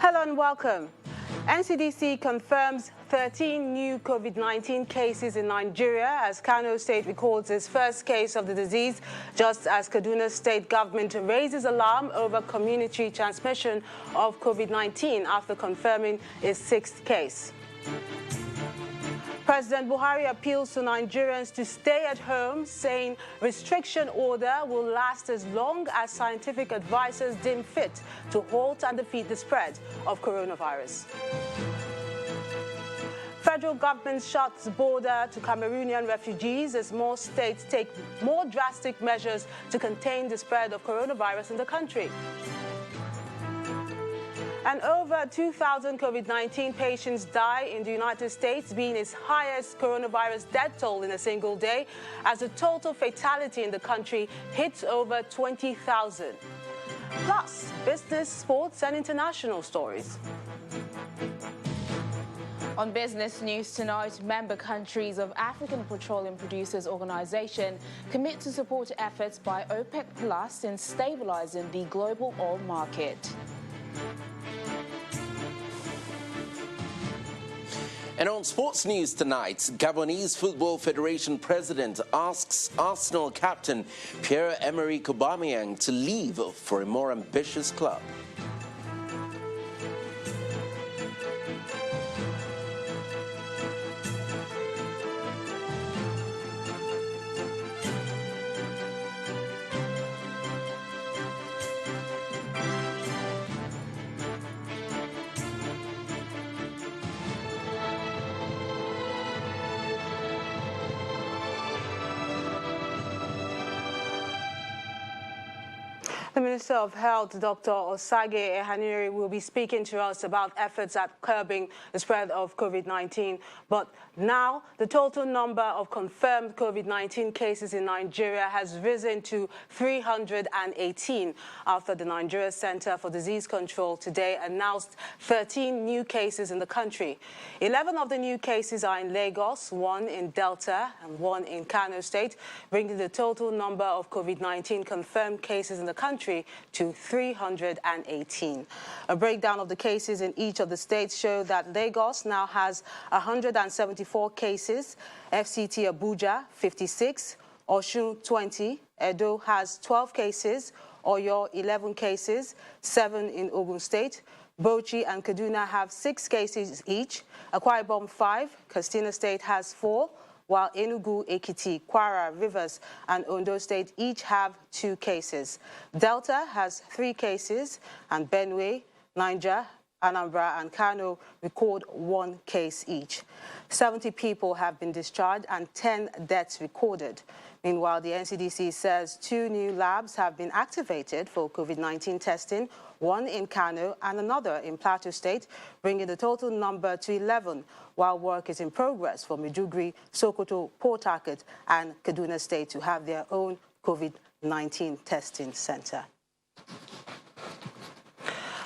Hello and welcome. NCDC confirms 13 new COVID-19 cases in Nigeria as Kano State records its first case of the disease, just as Kaduna State government raises alarm over community transmission of COVID-19 after confirming its sixth case. President Buhari appeals to Nigerians to stay at home, saying restriction order will last as long as scientific advisors deem fit to halt and defeat the spread of coronavirus. Federal government shuts border to Cameroonian refugees as more states take more drastic measures to contain the spread of coronavirus in the country. And over 2,000 COVID-19 patients die in the United States, being its highest coronavirus death toll in a single day, as the total fatality in the country hits over 20,000. Plus, business, sports, and international stories. On business news tonight, member countries of African Petroleum Producers Organization commit to support efforts by OPEC Plus in stabilizing the global oil market. And on sports news tonight, Gabonese Football Federation president asks Arsenal captain Pierre-Emerick Aubameyang to leave for a more ambitious club. The Minister of Health, Dr. Osage Ehanire, will be speaking to us about efforts at curbing the spread of COVID-19. But now, the total number of confirmed COVID-19 cases in Nigeria has risen to 318 after the Nigeria Center for Disease Control today announced 13 new cases in the country. 11 of the new cases are in Lagos, 1 in Delta, and 1 in Kano State, bringing the total number of COVID-19 confirmed cases in the country to 318. A breakdown of the cases in each of the states show that Lagos now has 174 cases, FCT Abuja 56, Osun 20, Edo has 12 cases, Oyo 11 cases, 7 in Ogun State, Bauchi and Kaduna have 6 cases each, Akwa Ibom 5, Katsina State has 4, while Enugu, Ekiti, Kwara, Rivers, and Ondo State each have 2 cases. Delta has 3 cases, and Benue, Niger, Anambra, and Kano record 1 case each. 70 people have been discharged and 10 deaths recorded. Meanwhile, the NCDC says 2 new labs have been activated for COVID-19 testing, 1 in Kano and another in Plateau State, bringing the total number to 11, while work is in progress for Maiduguri, Sokoto, Port Harcourt, and Kaduna State to have their own COVID-19 testing center.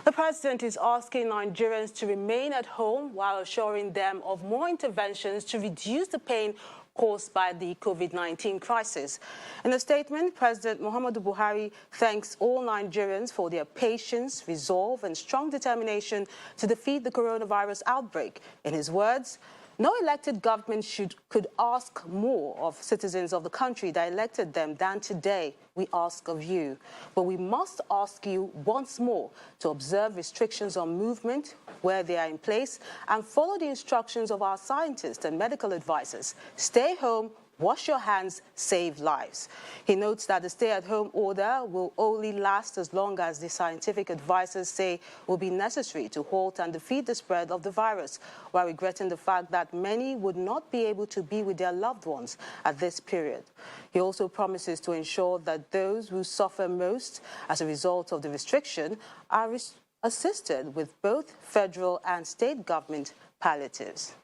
The president is asking Nigerians to remain at home while assuring them of more interventions to reduce the pain caused by the COVID-19 crisis. In a statement, President Muhammadu Buhari thanks all Nigerians for their patience, resolve, and strong determination to defeat the coronavirus outbreak. In his words, no elected government could ask more of citizens of the country that elected them than today we ask of you. But we must ask you once more to observe restrictions on movement where they are in place and follow the instructions of our scientists and medical advisors. Stay home, wash your hands, save lives. He notes that the stay-at-home order will only last as long as the scientific advisors say will be necessary to halt and defeat the spread of the virus, while regretting the fact that many would not be able to be with their loved ones at this period. He also promises to ensure that those who suffer most as a result of the restriction are assisted with both federal and state government palliatives.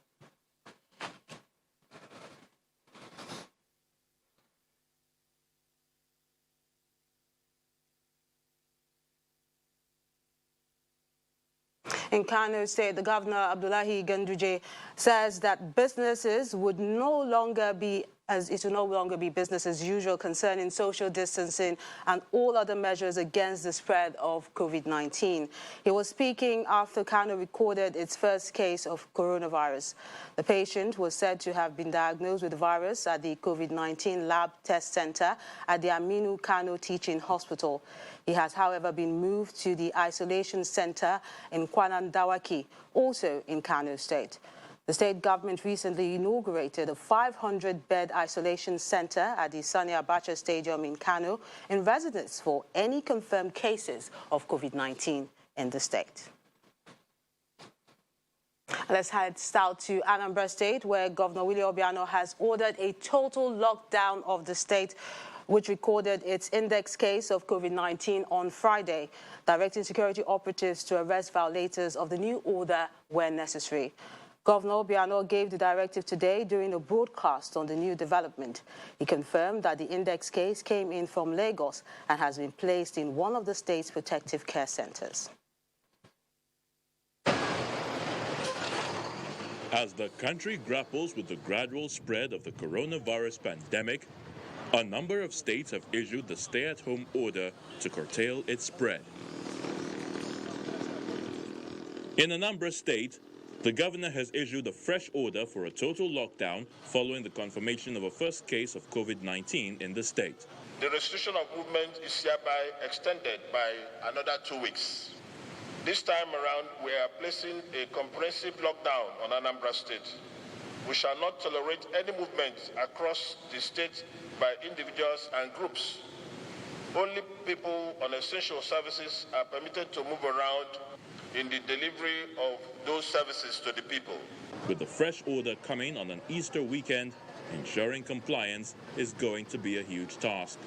In Kano State, the governor, Abdullahi Ganduje, says that businesses would no longer be as it will no longer be business as usual concerning social distancing and all other measures against the spread of COVID-19. He was speaking after Kano recorded its first case of coronavirus. The patient was said to have been diagnosed with the virus at the COVID-19 lab test center at the Aminu Kano Teaching Hospital. He has, however, been moved to the isolation center in Kwanan Dawaki, also in Kano State. The state government recently inaugurated a 500-bed isolation center at the Sani Abacha Stadium in Kano in residence for any confirmed cases of COVID-19 in the state. Let's head south to Anambra State, where Governor Willie Obiano has ordered a total lockdown of the state, which recorded its index case of COVID-19 on Friday, directing security operatives to arrest violators of the new order where necessary. Governor Obiano gave the directive today during a broadcast on the new development. He confirmed that the index case came in from Lagos and has been placed in one of the state's protective care centers. As the country grapples with the gradual spread of the coronavirus pandemic, a number of states have issued the stay-at-home order to curtail its spread. In Anambra State, the governor has issued a fresh order for a total lockdown following the confirmation of a first case of COVID-19 in the state. The restriction of movement is hereby extended by another 2 weeks. This time around, we are placing a comprehensive lockdown on Anambra State. We shall not tolerate any movement across the state by individuals and groups. Only people on essential services are permitted to move around in the delivery of those services to the people. With the fresh order coming on an Easter weekend, ensuring compliance is going to be a huge task.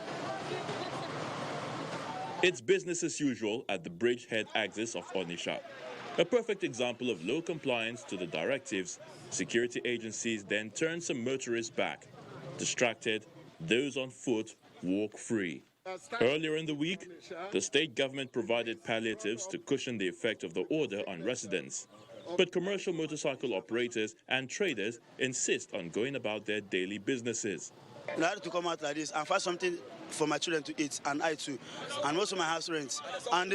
It's business as usual at the bridgehead axis of Onitsha. A perfect example of low compliance to the directives. Security agencies then turn some motorists back. Distracted, those on foot walk free. Earlier in the week, the state government provided palliatives to cushion the effect of the order on residents. But commercial motorcycle operators and traders insist on going about their daily businesses. I had to come out like this and find something for my children to eat, and I too, and also my house rent. And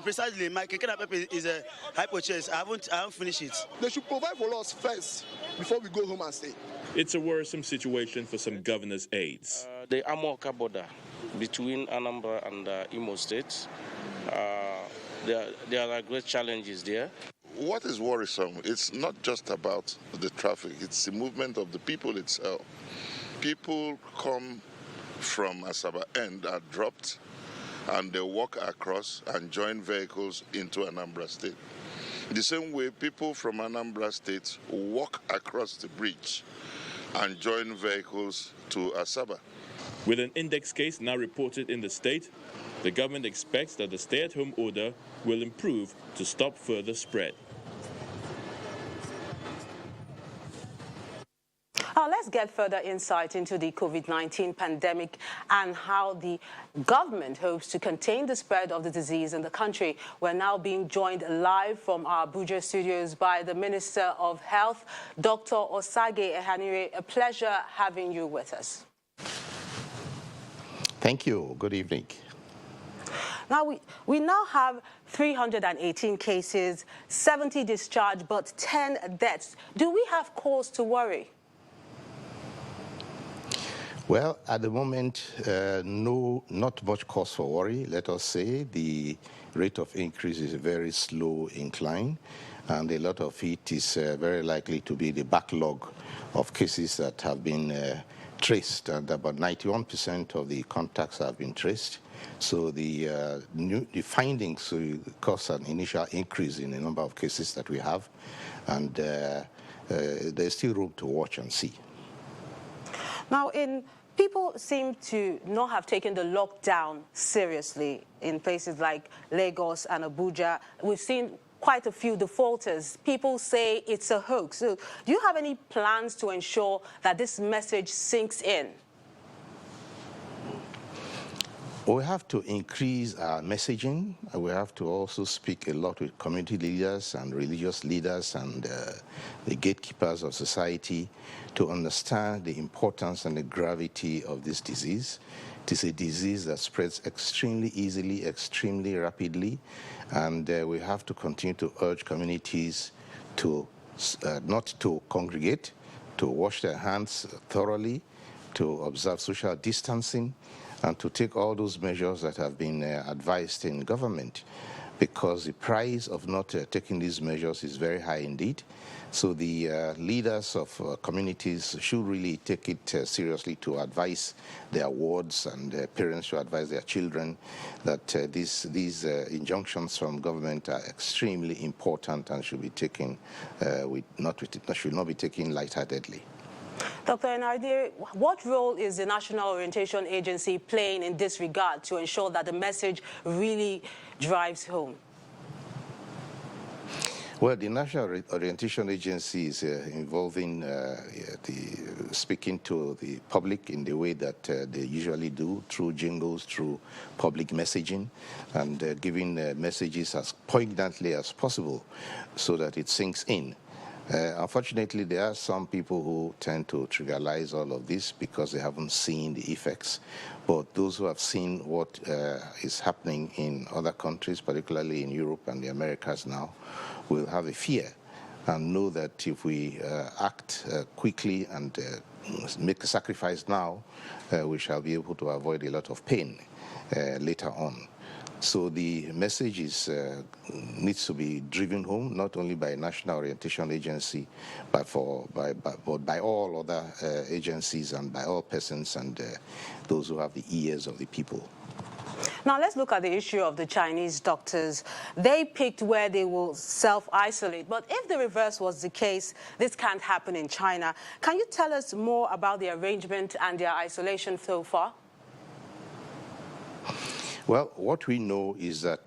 precisely, my keke napep is a high purchase. I haven't finished it. They should provide for us first before we go home and stay. It's a worrisome situation for some governors' aides. The Amoka border between Anambra and Imo State, there are great challenges there. What is worrisome, it's not just about the traffic, it's the movement of the people itself. People come from Asaba end, are dropped, and they walk across and join vehicles into Anambra State. The same way people from Anambra State walk across the bridge and join vehicles to Asaba. With an index case now reported in the state, the government expects that the stay-at-home order will improve to stop further spread. Let's get further insight into the COVID-19 pandemic and how the government hopes to contain the spread of the disease in the country. We're now being joined live from our Abuja studios by the Minister of Health, Dr. Osage Ehanire. A pleasure having you with us. Thank you. Good evening. Now, we now have 318 cases, 70 discharged, but 10 deaths. Do we have cause to worry? Well, at the moment, no, not much cause for worry. Let us say the rate of increase is a very slow incline, and a lot of it is very likely to be the backlog of cases that have been traced, and about 91% of the contacts have been traced. So the findings cause an initial increase in the number of cases that we have, and there's still room to watch and see. Now, people seem to not have taken the lockdown seriously in places like Lagos and Abuja. We've seen quite a few defaulters. People say it's a hoax. So do you have any plans to ensure that this message sinks in? We have to increase our messaging. We have to also speak a lot with community leaders and religious leaders and the gatekeepers of society to understand the importance and the gravity of this disease. It is a disease that spreads extremely easily, extremely rapidly, and we have to continue to urge communities to not to congregate, to wash their hands thoroughly, to observe social distancing, and to take all those measures that have been advised in government, because the price of not taking these measures is very high indeed. So the leaders of communities should really take it seriously to advise their wards, and parents should advise their children that these injunctions from government are extremely important and should be taken should not be taken lightheartedly. Dr. Enardi, what role is the National Orientation Agency playing in this regard to ensure that the message really drives home? Well, the National Orientation Agency is involving speaking to the public in the way that they usually do, through jingles, through public messaging, and giving messages as poignantly as possible so that it sinks in. Unfortunately, there are some people who tend to trivialize all of this because they haven't seen the effects. But those who have seen what is happening in other countries, particularly in Europe and the Americas now, will have a fear and know that if we act quickly and make a sacrifice now, we shall be able to avoid a lot of pain later on. So the message needs to be driven home, not only by National Orientation Agency, but by all other agencies and by all persons and those who have the ears of the people. Now let's look at the issue of the Chinese doctors. They picked where they will self-isolate, but if the reverse was the case, this can't happen in China. Can you tell us more about the arrangement and their isolation so far? Well, what we know is that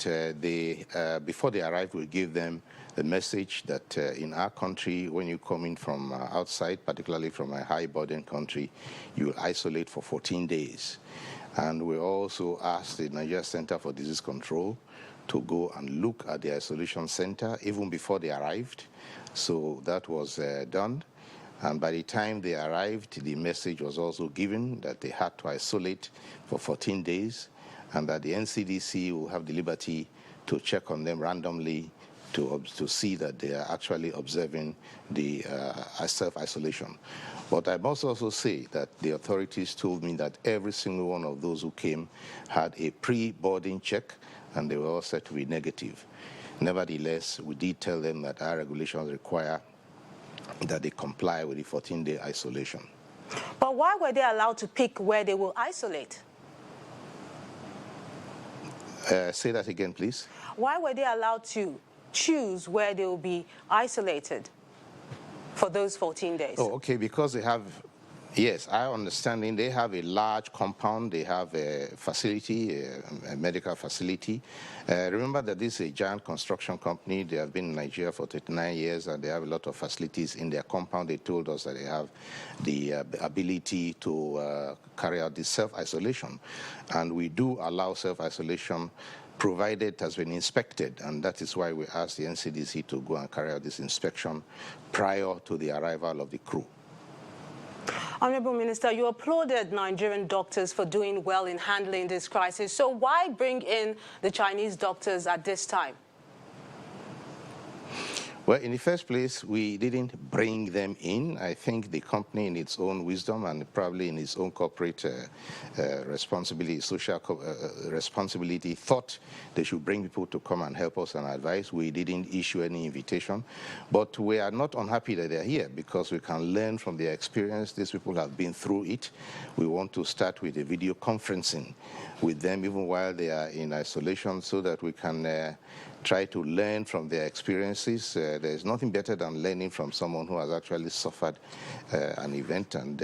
before they arrive, we give them the message that in our country, when you come in from outside, particularly from a high-burden country, you will isolate for 14 days. And we also asked the Nigeria Center for Disease Control to go and look at the isolation center even before they arrived. So that was done. And by the time they arrived, the message was also given that they had to isolate for 14 days and that the NCDC will have the liberty to check on them randomly to see that they are actually observing the self-isolation. But I must also say that the authorities told me that every single one of those who came had a pre-boarding check and they were all said to be negative. Nevertheless, we did tell them that our regulations require that they comply with the 14-day isolation. But why were they allowed to pick where they will isolate? Say that again, please. Why were they allowed to choose where they will be isolated for those 14 days? Oh, okay, because they have, yes, our understanding, they have a large compound, they have a facility, a medical facility. Remember that this is a giant construction company. They have been in Nigeria for 39 years and they have a lot of facilities in their compound. They told us that they have the ability to carry out this self-isolation. And we do allow self-isolation provided it has been inspected, and that is why we asked the NCDC to go and carry out this inspection prior to the arrival of the crew. Honorable Minister, you applauded Nigerian doctors for doing well in handling this crisis. So why bring in the Chinese doctors at this time? Well, in the first place, we didn't bring them in. I think the company, in its own wisdom and probably in its own corporate responsibility, social responsibility, thought they should bring people to come and help us and advise. We didn't issue any invitation. But we are not unhappy that they're here because we can learn from their experience. These people have been through it. We want to start with a video conferencing with them even while they are in isolation so that we can try to learn from their experiences. There's nothing better than learning from someone who has actually suffered an event and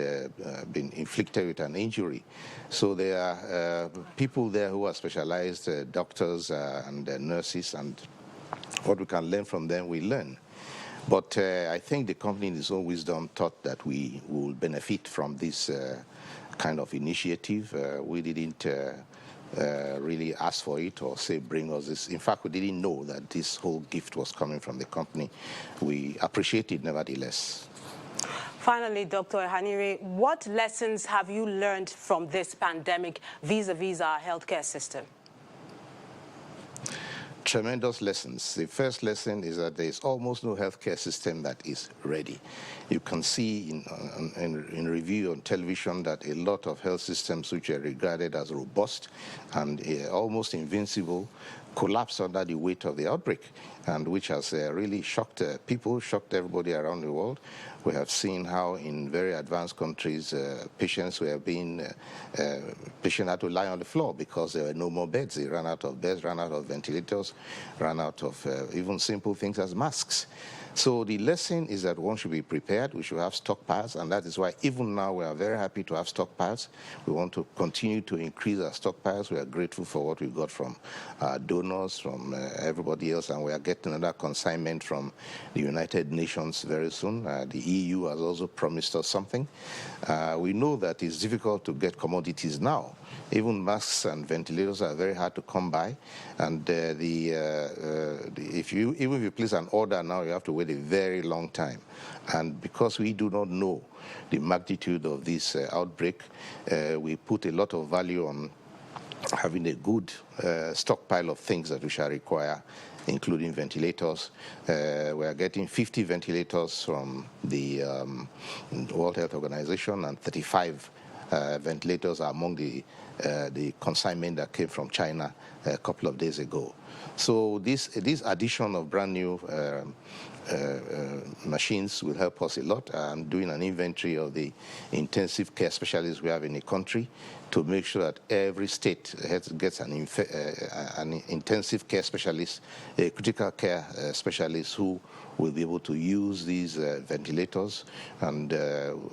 been inflicted with an injury. So there are people there who are specialized, doctors and nurses, and what we can learn from them, we learn. But I think the company in its own wisdom thought that we will benefit from this kind of initiative. We didn't really ask for it or say, bring us this. In fact, we didn't know that this whole gift was coming from the company. We appreciate it nevertheless. Finally, Dr. Ehanire, what lessons have you learned from this pandemic vis-a-vis our healthcare system? Tremendous lessons. The first lesson is that there is almost no healthcare system that is ready. You can see in review on television that a lot of health systems which are regarded as robust and almost invincible collapsed under the weight of the outbreak, and which has really shocked people, shocked everybody around the world. We have seen how in very advanced countries, patients had to lie on the floor because there were no more beds. They ran out of beds, ran out of ventilators, ran out of even simple things as masks. So the lesson is that one should be prepared. We should have stockpiles, and that is why even now we are very happy to have stockpiles. We want to continue to increase our stockpiles. We are grateful for what we got from donors, from everybody else, and we are getting another consignment from the United Nations very soon. The EU has also promised us something. We know that it's difficult to get commodities now. Even masks and ventilators are very hard to come by, and even if you place an order now, you have to wait a very long time. And because we do not know the magnitude of this outbreak, we put a lot of value on having a good stockpile of things that we shall require, including ventilators. We are getting 50 ventilators from the World Health Organization, and 35 ventilators are among the consignment that came from China a couple of days ago. So this addition of brand new machines will help us a lot. I'm doing an inventory of the intensive care specialists we have in the country to make sure that every state gets an intensive care specialist, a critical care specialist who will be able to use these ventilators. And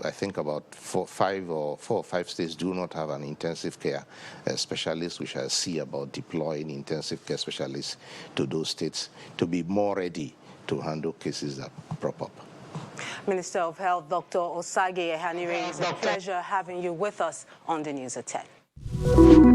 I think about 4 or 5 states do not have an intensive care specialist. We shall see about deploying intensive care specialists to those states to be more ready to handle cases that crop up. Minister of Health, Dr. Osagie Ehanire, it's a pleasure having you with us on the News at 10.